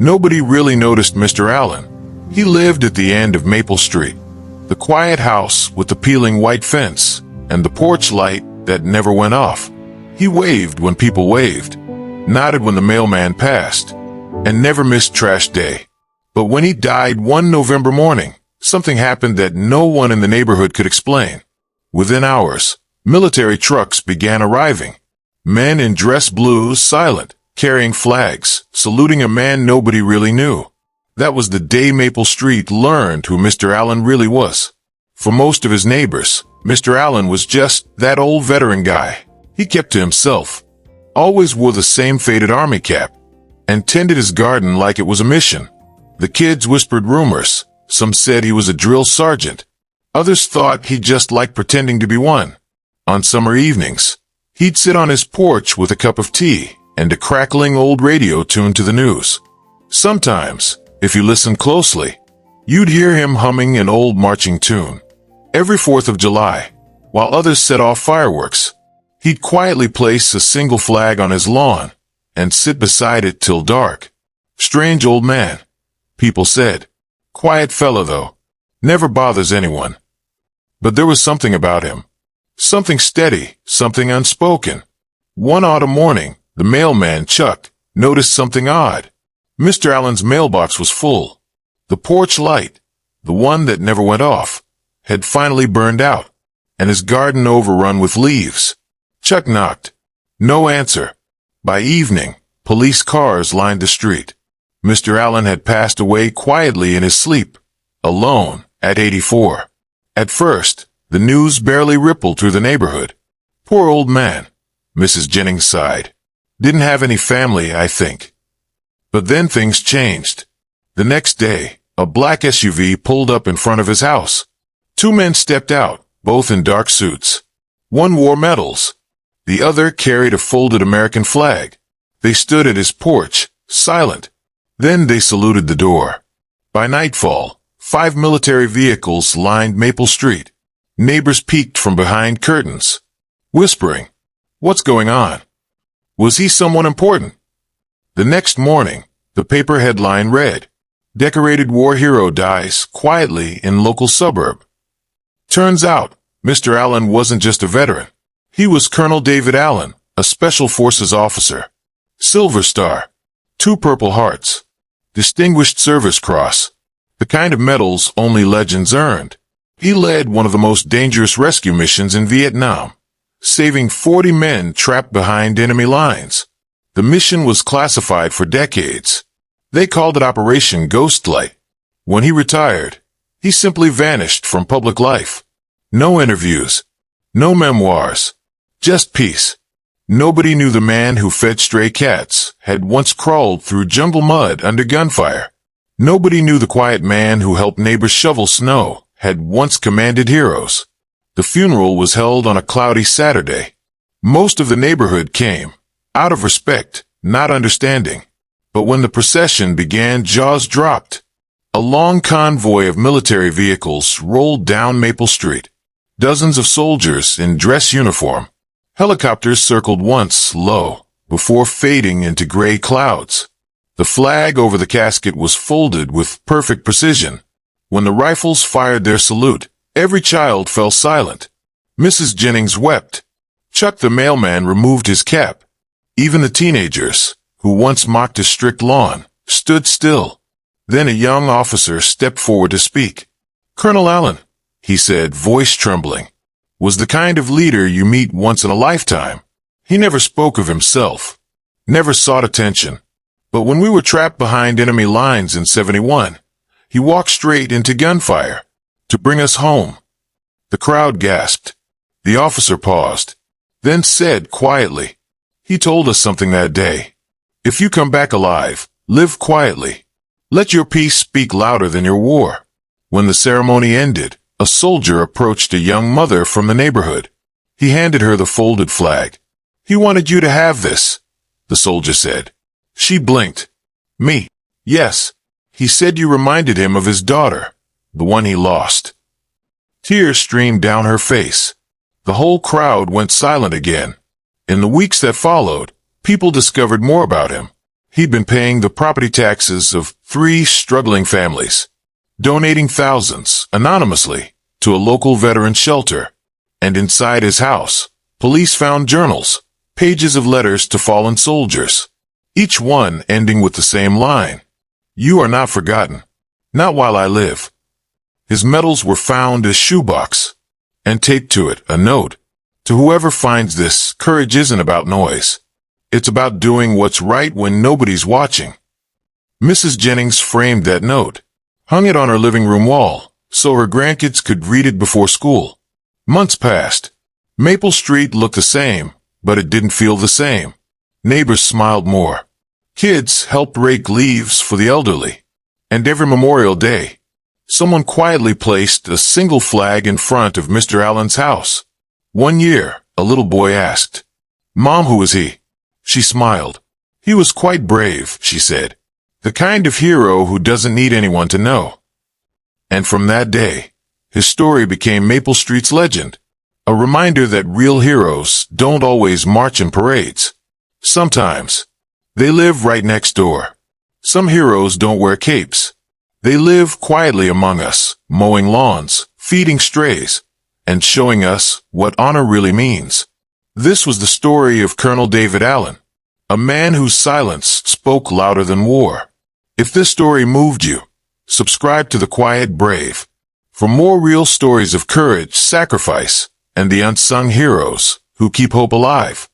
Nobody really noticed Mr. Allen. He lived at the end of Maple Street, the quiet house with the peeling white fence and the porch light that never went off. He waved when people waved, nodded when the mailman passed, and never missed trash day. But when he died one November morning, something happened that no one in the neighborhood could explain. Within hours, military trucks began arriving. Men in dress blues, silent, carrying flags, saluting a man nobody really knew. That was the day Maple Street learned who Mr. Allen really was. For most of his neighbors, Mr. Allen was just that old veteran guy. He kept to himself, always wore the same faded army cap, and tended his garden like it was a mission. The kids whispered rumors. Some said he was a drill sergeant. Others thought he just liked pretending to be one. On summer evenings, he'd sit on his porch with a cup of tea and a crackling old radio tuned to the news. Sometimes, if you listened closely, you'd hear him humming an old marching tune. Every 4th of July, while others set off fireworks, he'd quietly place a single flag on his lawn and sit beside it till dark. Strange old man, people said. Quiet fella though, never bothers anyone. But there was something about him. Something steady, something unspoken. One autumn morning, the mailman, Chuck, noticed something odd. Mr. Allen's mailbox was full. The porch light, the one that never went off, had finally burned out, and his garden overrun with leaves. Chuck knocked. No answer. By evening, police cars lined the street. Mr. Allen had passed away quietly in his sleep, alone, at 84. At first, the news barely rippled through the neighborhood. Poor old man, Mrs. Jennings sighed. Didn't have any family, I think. But then things changed. The next day, a black SUV pulled up in front of his house. Two men stepped out, both in dark suits. One wore medals. The other carried a folded American flag. They stood at his porch, silent. Then they saluted the door. By nightfall, 5 military vehicles lined Maple Street. Neighbors peeked from behind curtains, whispering, "What's going on? Was he someone important?" The next morning, the paper headline read, "Decorated war hero dies quietly in local suburb." Turns out, Mr. Allen wasn't just a veteran. He was Colonel David Allen, a Special Forces officer. Silver Star, 2 Purple Hearts, Distinguished Service Cross, the kind of medals only legends earned. He led one of the most dangerous rescue missions in Vietnam, saving 40 men trapped behind enemy lines. The mission was classified for decades. They called it Operation Ghostlight. When he retired, he simply vanished from public life. No interviews, no memoirs, just peace. Nobody knew the man who fed stray cats had once crawled through jungle mud under gunfire. Nobody knew the quiet man who helped neighbors shovel snow had once commanded heroes. The funeral was held on a cloudy Saturday. Most of the neighborhood came, out of respect, not understanding. But when the procession began, jaws dropped. A long convoy of military vehicles rolled down Maple Street. Dozens of soldiers in dress uniform. Helicopters circled once, low, before fading into gray clouds. The flag over the casket was folded with perfect precision. When the rifles fired their salute, every child fell silent. Mrs. Jennings wept. Chuck the mailman removed his cap. Even the teenagers, who once mocked his strict lawn, stood still. Then a young officer stepped forward to speak. "Colonel Allen," he said, voice trembling, "was the kind of leader you meet once in a lifetime. He never spoke of himself, never sought attention. But when we were trapped behind enemy lines in 71, he walked straight into gunfire to bring us home." The crowd gasped. The officer paused, then said quietly, "He told us something that day. If you come back alive, live quietly. Let your peace speak louder than your war." When the ceremony ended, a soldier approached a young mother from the neighborhood. He handed her the folded flag. "He wanted you to have this," the soldier said. She blinked. "Me? Yes. He said you reminded him of his daughter, the one he lost." Tears streamed down her face. The whole crowd went silent again. In the weeks that followed, people discovered more about him. He'd been paying the property taxes of 3 struggling families, donating thousands anonymously to a local veteran shelter. And inside his house, police found journals, pages of letters to fallen soldiers, each one ending with the same line: "You are not forgotten. Not while I live." His medals were found in his shoebox, and taped to it a note: "To whoever finds this, courage isn't about noise. It's about doing what's right when nobody's watching." Mrs. Jennings framed that note, hung it on her living room wall, so her grandkids could read it before school. Months passed. Maple Street looked the same, but it didn't feel the same. Neighbors smiled more. Kids helped rake leaves for the elderly. And every Memorial Day, someone quietly placed a single flag in front of Mr. Allen's house. One year, a little boy asked, "Mom, who is he?" She smiled. "He was quite brave," she said. "The kind of hero who doesn't need anyone to know." And from that day, his story became Maple Street's legend, a reminder that real heroes don't always march in parades. Sometimes, they live right next door. Some heroes don't wear capes. They live quietly among us, mowing lawns, feeding strays, and showing us what honor really means. This was the story of Colonel David Allen, a man whose silence spoke louder than war. If this story moved you, subscribe to The Quiet Brave for more real stories of courage, sacrifice, and the unsung heroes who keep hope alive.